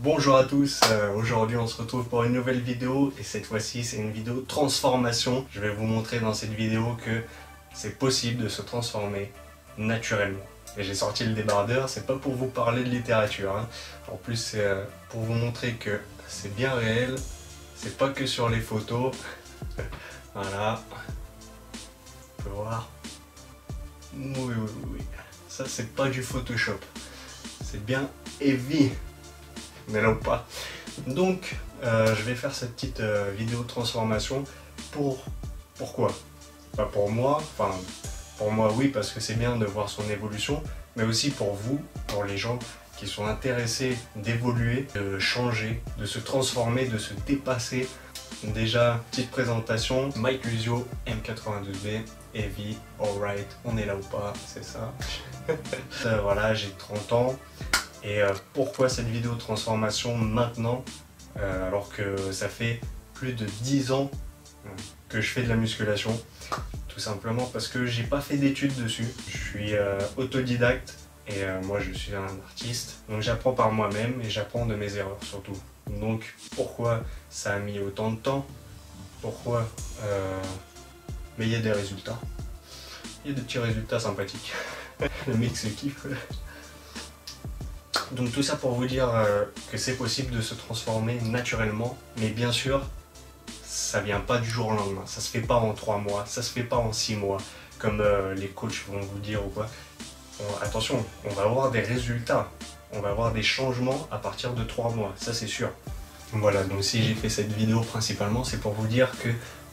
Bonjour à tous, aujourd'hui on se retrouve pour une nouvelle vidéo et cette fois-ci c'est une vidéo transformation. Je vais vous montrer dans cette vidéo que c'est possible de se transformer naturellement. Et j'ai sorti le débardeur, c'est pas pour vous parler de littérature, hein. En plus c'est pour vous montrer que c'est bien réel, c'est pas que sur les photos. Voilà, on peut voir. Oui, ça c'est pas du Photoshop, c'est bien heavy. Mais là ou pas. Donc je vais faire cette petite vidéo de transformation pourquoi? Pas pour moi, enfin pour moi oui parce que c'est bien de voir son évolution, mais aussi pour vous, pour les gens qui sont intéressés d'évoluer, de changer, de se transformer, de se dépasser. Déjà, petite présentation, Mike Lusio, M92B, Heavy, alright, on est là ou pas, c'est ça. Voilà, j'ai 30 ans. Et pourquoi cette vidéo de transformation maintenant, alors que ça fait plus de 10 ans que je fais de la musculation? Tout simplement parce que j'ai pas fait d'études dessus. Je suis autodidacte et moi je suis un artiste. Donc j'apprends par moi-même et j'apprends de mes erreurs surtout. Donc pourquoi ça a mis autant de temps? Pourquoi mais il y a des résultats. Il y a des petits résultats sympathiques. Le mec se kiffe. Donc tout ça pour vous dire que c'est possible de se transformer naturellement, mais bien sûr, ça vient pas du jour au lendemain, ça se fait pas en 3 mois, ça se fait pas en 6 mois, comme les coachs vont vous dire ou quoi. Attention, on va avoir des résultats, on va avoir des changements à partir de 3 mois, ça c'est sûr. Voilà, donc si j'ai fait cette vidéo principalement, c'est pour vous dire que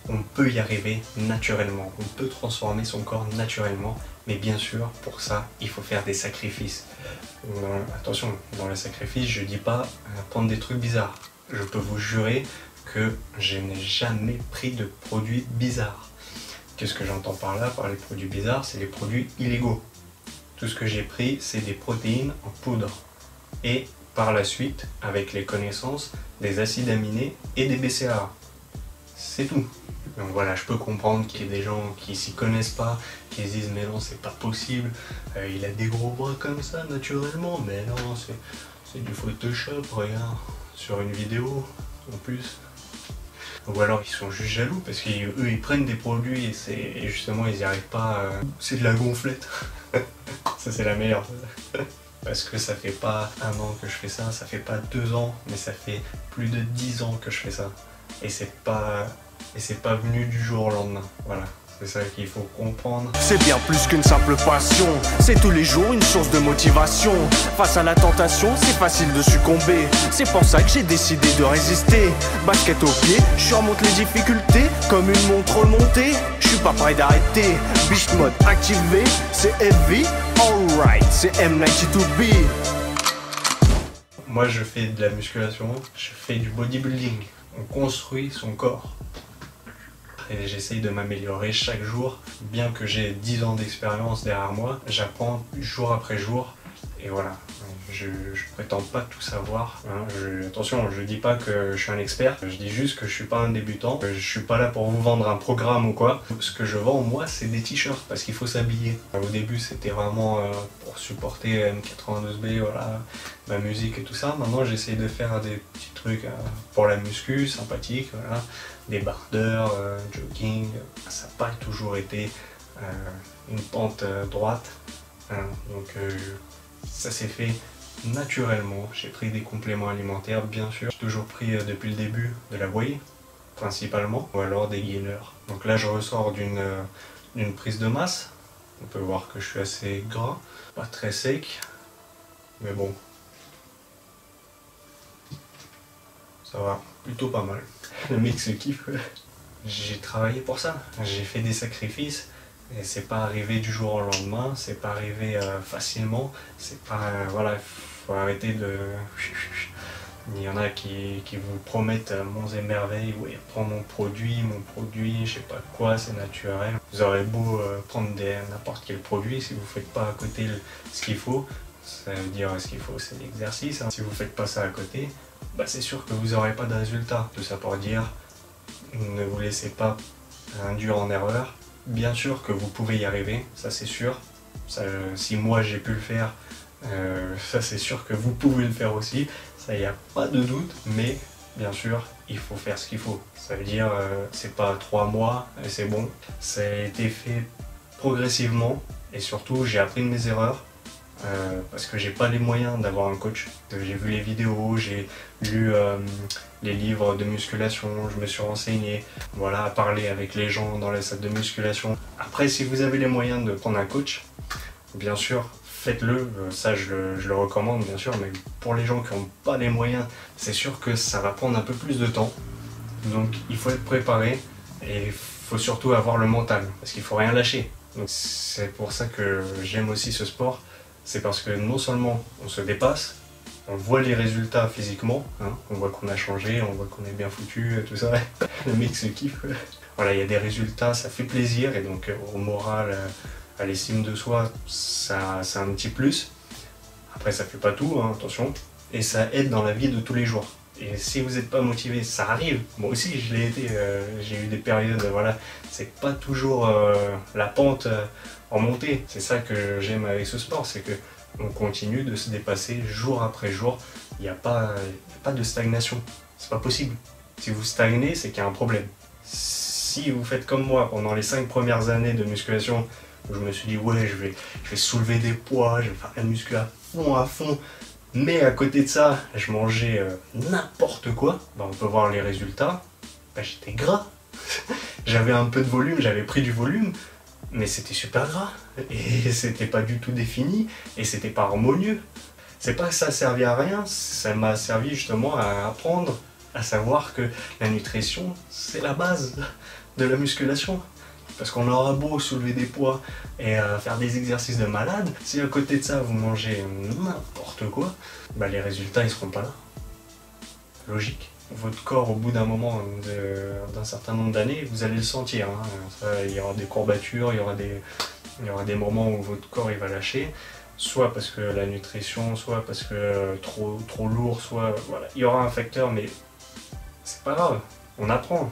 on peut y arriver naturellement, on peut transformer son corps naturellement, mais bien sûr, pour ça, il faut faire des sacrifices. Attention, dans les sacrifices, je dis pas prendre des trucs bizarres. Je peux vous jurer que je n'ai jamais pris de produits bizarres. Qu'est-ce que j'entends par là, par les produits bizarres? C'est les produits illégaux. Tout ce que j'ai pris, c'est des protéines en poudre. Et par la suite, avec les connaissances, des acides aminés et des BCAA. C'est tout. Donc voilà, je peux comprendre qu'il y ait des gens qui s'y connaissent pas, qui se disent mais non c'est pas possible, il a des gros bras comme ça naturellement, mais non c'est du Photoshop, regarde, sur une vidéo en plus. Ou alors ils sont juste jaloux parce qu'eux ils prennent des produits et justement ils n'y arrivent pas, c'est de la gonflette. Ça c'est la meilleure. Parce que ça fait pas 1 an que je fais ça, ça fait pas 2 ans, mais ça fait plus de 10 ans que je fais ça. Et c'est pas venu du jour au lendemain, voilà. C'est ça qu'il faut comprendre. C'est bien plus qu'une simple passion, c'est tous les jours une source de motivation. Face à la tentation, c'est facile de succomber. C'est pour ça que j'ai décidé de résister. Basket au pied, je surmonte les difficultés comme une montre remontée. Je suis pas prêt d'arrêter, beast mode activé. C'est heavy, alright, c'est M92B. Moi je fais de la musculation, je fais du bodybuilding. On construit son corps. Et j'essaye de m'améliorer chaque jour. Bien que j'ai 10 ans d'expérience derrière moi, j'apprends jour après jour. Et voilà, je prétends pas tout savoir. Hein. Attention, je dis pas que je suis un expert, je dis juste que je suis pas un débutant. Je suis pas là pour vous vendre un programme ou quoi. Ce que je vends, moi, c'est des t-shirts parce qu'il faut s'habiller. Au début, c'était vraiment pour supporter M92B, voilà, ma musique et tout ça. Maintenant, j'essaye de faire des petits trucs pour la muscu, sympathique, voilà. Des bardeurs, jogging. Ça n'a pas toujours été une pente droite. Hein. Donc, ça s'est fait naturellement. J'ai pris des compléments alimentaires, bien sûr. J'ai toujours pris depuis le début de la whey, principalement, ou alors des gainers. Donc là, je ressors d'une prise de masse. On peut voir que je suis assez gras, pas très sec, mais bon, ça va plutôt pas mal. Le mec se kiffe. J'ai travaillé pour ça. J'ai fait des sacrifices. Et c'est pas arrivé du jour au lendemain, c'est pas arrivé facilement, c'est pas, voilà, faut arrêter de... Il y en a qui vous promettent monts et merveilles, oui, prends mon produit, je sais pas quoi, c'est naturel. Vous aurez beau prendre n'importe quel produit, si vous faites pas à côté ce qu'il faut, ça veut dire ce qu'il faut c'est l'exercice, hein. Si vous faites pas ça à côté, bah c'est sûr que vous aurez pas de résultat. Tout ça pour dire, ne vous laissez pas induire en erreur. Bien sûr que vous pouvez y arriver, ça c'est sûr. Ça, si moi j'ai pu le faire, ça c'est sûr que vous pouvez le faire aussi. ça y a pas de doute, mais bien sûr, il faut faire ce qu'il faut. Ça veut dire, c'est pas 3 mois et c'est bon. Ça a été fait progressivement et surtout, j'ai appris de mes erreurs parce que j'ai pas les moyens d'avoir un coach. J'ai vu les vidéos, j'ai lu les livres de musculation, je me suis renseigné, voilà, à parler avec les gens dans les salles de musculation. Après, si vous avez les moyens de prendre un coach, bien sûr, faites-le, ça je le recommande bien sûr, mais pour les gens qui n'ont pas les moyens, c'est sûr que ça va prendre un peu plus de temps. Donc il faut être préparé et il faut surtout avoir le mental, parce qu'il ne faut rien lâcher. C'est pour ça que j'aime aussi ce sport, c'est parce que non seulement on se dépasse, on voit les résultats physiquement, hein, on voit qu'on a changé, on voit qu'on est bien foutu, tout ça, le mec se kiffe. Voilà, il y a des résultats, ça fait plaisir et donc au moral, à l'estime de soi, ça c'est un petit plus. Après ça fait pas tout, hein, attention, et ça aide dans la vie de tous les jours. Et si vous n'êtes pas motivé, ça arrive, moi aussi je l'ai été, j'ai eu des périodes, voilà, c'est pas toujours la pente en montée. C'est ça que j'aime avec ce sport, c'est que on continue de se dépasser jour après jour, il n'y a pas de stagnation, c'est pas possible. Si vous stagnez, c'est qu'il y a un problème. Si vous faites comme moi pendant les 5 premières années de musculation, où je me suis dit ouais je vais soulever des poids, je vais faire la muscu à fond, mais à côté de ça, je mangeais n'importe quoi, ben, on peut voir les résultats, ben, j'étais gras. J'avais un peu de volume, j'avais pris du volume, mais c'était super gras, et c'était pas du tout défini, et c'était pas harmonieux. C'est pas que ça servait à rien, ça m'a servi justement à apprendre, à savoir que la nutrition, c'est la base de la musculation. Parce qu'on aura beau soulever des poids et faire des exercices de malade, si à côté de ça vous mangez n'importe quoi, bah les résultats ils seront pas là. Logique. Votre corps au bout d'un moment, d'un certain nombre d'années, vous allez le sentir. Hein. Ça, il y aura des courbatures, il y aura des moments où votre corps il va lâcher, soit parce que la nutrition, soit parce que trop lourd, soit voilà. Il y aura un facteur, mais c'est pas grave, on apprend.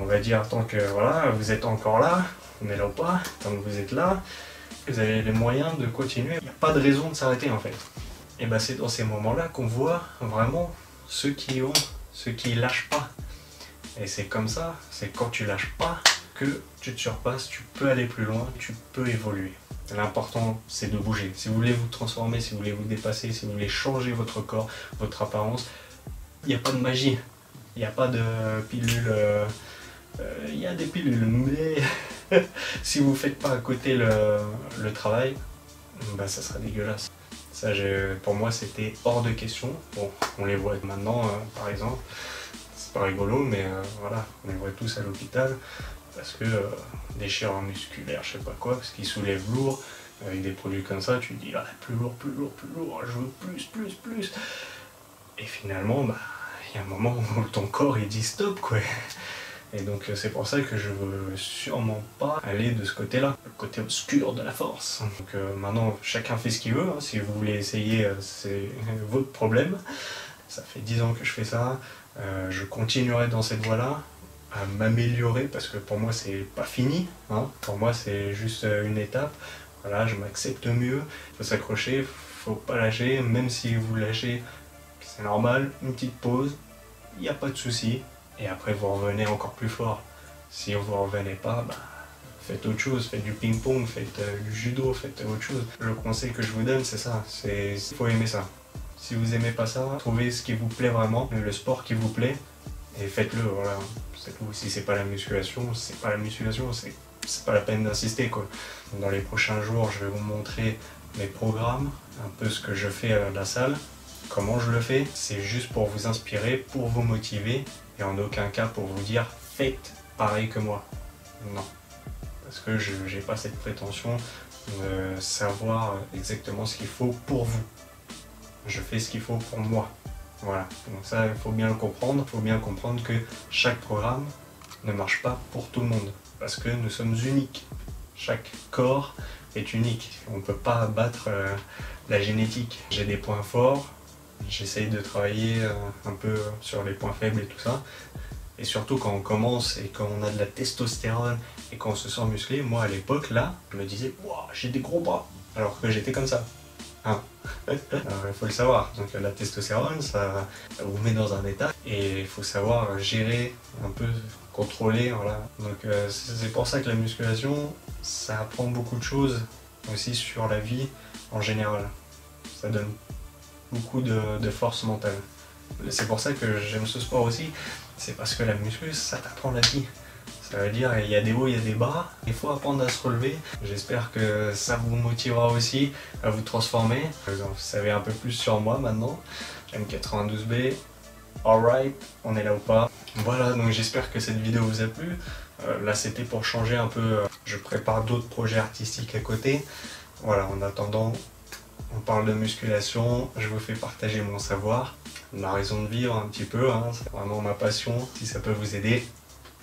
On va dire tant que voilà, vous êtes encore là, mais là ou pas, tant que vous êtes là, vous avez les moyens de continuer. Il n'y a pas de raison de s'arrêter en fait. Et ben c'est dans ces moments-là qu'on voit vraiment ceux qui lâchent pas. Et c'est comme ça, c'est quand tu lâches pas que tu te surpasses, tu peux aller plus loin, tu peux évoluer. L'important c'est de bouger. Si vous voulez vous transformer, si vous voulez vous dépasser, si vous voulez changer votre corps, votre apparence, il n'y a pas de magie. Il n'y a pas de pilule, il y a des pilules, mais si vous ne faites pas à côté le travail, bah ça sera dégueulasse. Ça, pour moi, c'était hors de question. Bon, on les voit maintenant, par exemple, c'est pas rigolo, mais voilà, on les voit tous à l'hôpital, parce que déchirure musculaire, je sais pas quoi, parce qu'ils soulèvent lourd, avec des produits comme ça, tu te dis, ah, plus lourd, je veux plus. Et finalement, bah, il y a un moment où ton corps il dit stop quoi. Et donc c'est pour ça que je veux sûrement pas aller de ce côté-là, le côté obscur de la force. Donc maintenant chacun fait ce qu'il veut, hein. Si vous voulez essayer c'est votre problème. Ça fait 10 ans que je fais ça, je continuerai dans cette voie-là, à m'améliorer parce que pour moi c'est pas fini, hein. Pour moi c'est juste une étape. Voilà, je m'accepte mieux, il faut s'accrocher, faut pas lâcher, même si vous lâchez. C'est normal, une petite pause, il n'y a pas de souci, et après vous revenez encore plus fort. Si vous ne revenez pas, bah, faites autre chose, faites du ping-pong, faites du judo, faites autre chose. Le conseil que je vous donne, c'est ça, il faut aimer ça. Si vous n'aimez pas ça, trouvez ce qui vous plaît vraiment, le sport qui vous plaît, et faites-le, voilà. C'est tout. Si c'est pas la musculation, c'est pas la musculation, c'est pas la peine d'insister quoi. Dans les prochains jours, je vais vous montrer mes programmes, un peu ce que je fais à la salle. Comment je le fais? C'est juste pour vous inspirer, pour vous motiver et en aucun cas pour vous dire faites pareil que moi. Non. Parce que je n'ai pas cette prétention de savoir exactement ce qu'il faut pour vous. Je fais ce qu'il faut pour moi. Voilà. Donc ça, il faut bien le comprendre. Il faut bien comprendre que chaque programme ne marche pas pour tout le monde. Parce que nous sommes uniques. Chaque corps est unique. On ne peut pas battre la génétique. J'ai des points forts. J'essaye de travailler un peu sur les points faibles et tout ça. Et surtout quand on commence et quand on a de la testostérone et qu'on se sent musclé, moi à l'époque là, je me disais wow, j'ai des gros bras, alors que j'étais comme ça. Hein. Il faut le savoir, donc la testostérone, ça vous met dans un état et il faut savoir gérer, un peu contrôler, voilà. Donc c'est pour ça que la musculation, ça apprend beaucoup de choses aussi sur la vie en général. Ça donne beaucoup de force mentale. C'est pour ça que j'aime ce sport aussi, c'est parce que la muscu, ça t'apprend la vie. Ça veut dire il y a des hauts, il y a des bas, il faut apprendre à se relever. J'espère que ça vous motivera aussi à vous transformer. Vous savez un peu plus sur moi maintenant. M92B, alright, on est là ou pas. Voilà, donc j'espère que cette vidéo vous a plu. Là c'était pour changer un peu, je prépare d'autres projets artistiques à côté. Voilà, en attendant, on parle de musculation, je vous fais partager mon savoir, ma raison de vivre un petit peu, hein. C'est vraiment ma passion. Si ça peut vous aider,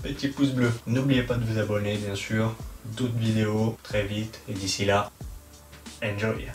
petit pouce bleu. N'oubliez pas de vous abonner bien sûr, d'autres vidéos très vite et d'ici là, enjoy!